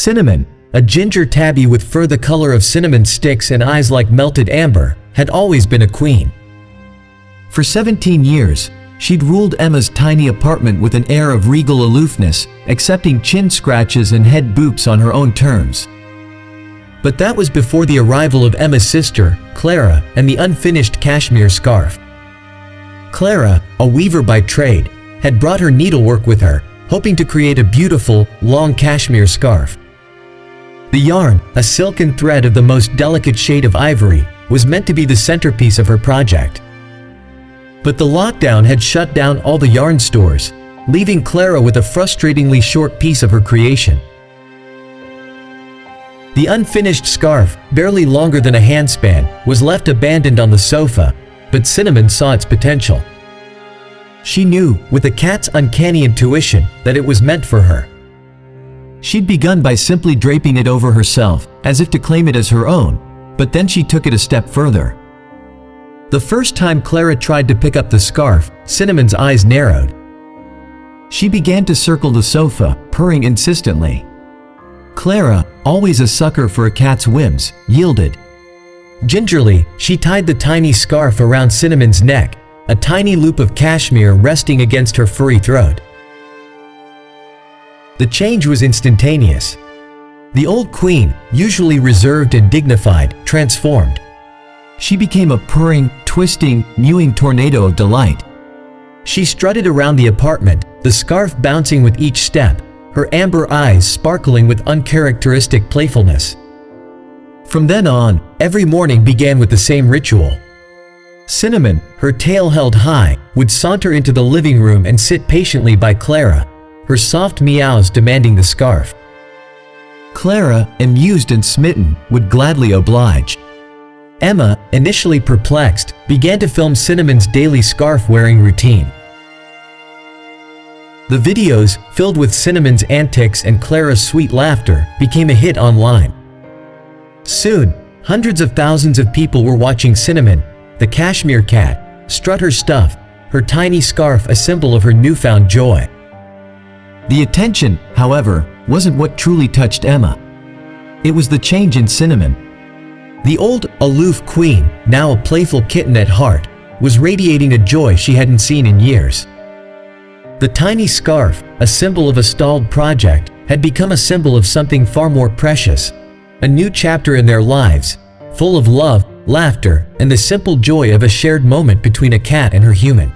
Cinnamon, a ginger tabby with fur the color of cinnamon sticks and eyes like melted amber, had always been a queen. For 17 years, she'd ruled Emma's tiny apartment with an air of regal aloofness, accepting chin scratches and head boops on her own terms. But that was before the arrival of Emma's sister, Clara, and the unfinished cashmere scarf. Clara, a weaver by trade, had brought her needlework with her, hoping to create a beautiful, long cashmere scarf. The yarn, a silken thread of the most delicate shade of ivory, was meant to be the centerpiece of her project. But the lockdown had shut down all the yarn stores, leaving Clara with a frustratingly short piece of her creation. The unfinished scarf, barely longer than a handspan, was left abandoned on the sofa, but Cinnamon saw its potential. She knew, with a cat's uncanny intuition, that it was meant for her. She'd begun by simply draping it over herself, as if to claim it as her own, but then she took it a step further. The first time Clara tried to pick up the scarf, Cinnamon's eyes narrowed. She began to circle the sofa, purring insistently. Clara, always a sucker for a cat's whims, yielded. Gingerly, she tied the tiny scarf around Cinnamon's neck, a tiny loop of cashmere resting against her furry throat. The change was instantaneous. The old queen, usually reserved and dignified, transformed. She became a purring, twisting, mewing tornado of delight. She strutted around the apartment, the scarf bouncing with each step, her amber eyes sparkling with uncharacteristic playfulness. From then on, every morning began with the same ritual. Cinnamon, her tail held high, would saunter into the living room and sit patiently by Clara, her soft meows demanding the scarf. Clara, amused and smitten, would gladly oblige. Emma, initially perplexed, began to film Cinnamon's daily scarf-wearing routine. The videos, filled with Cinnamon's antics and Clara's sweet laughter, became a hit online. Soon, hundreds of thousands of people were watching Cinnamon, the cashmere cat, strut her stuff, her tiny scarf a symbol of her newfound joy. The attention, however, wasn't what truly touched Emma. It was the change in Cinnamon. The old, aloof queen, now a playful kitten at heart, was radiating a joy she hadn't seen in years. The tiny scarf, a symbol of a stalled project, had become a symbol of something far more precious, a new chapter in their lives, full of love, laughter, and the simple joy of a shared moment between a cat and her human.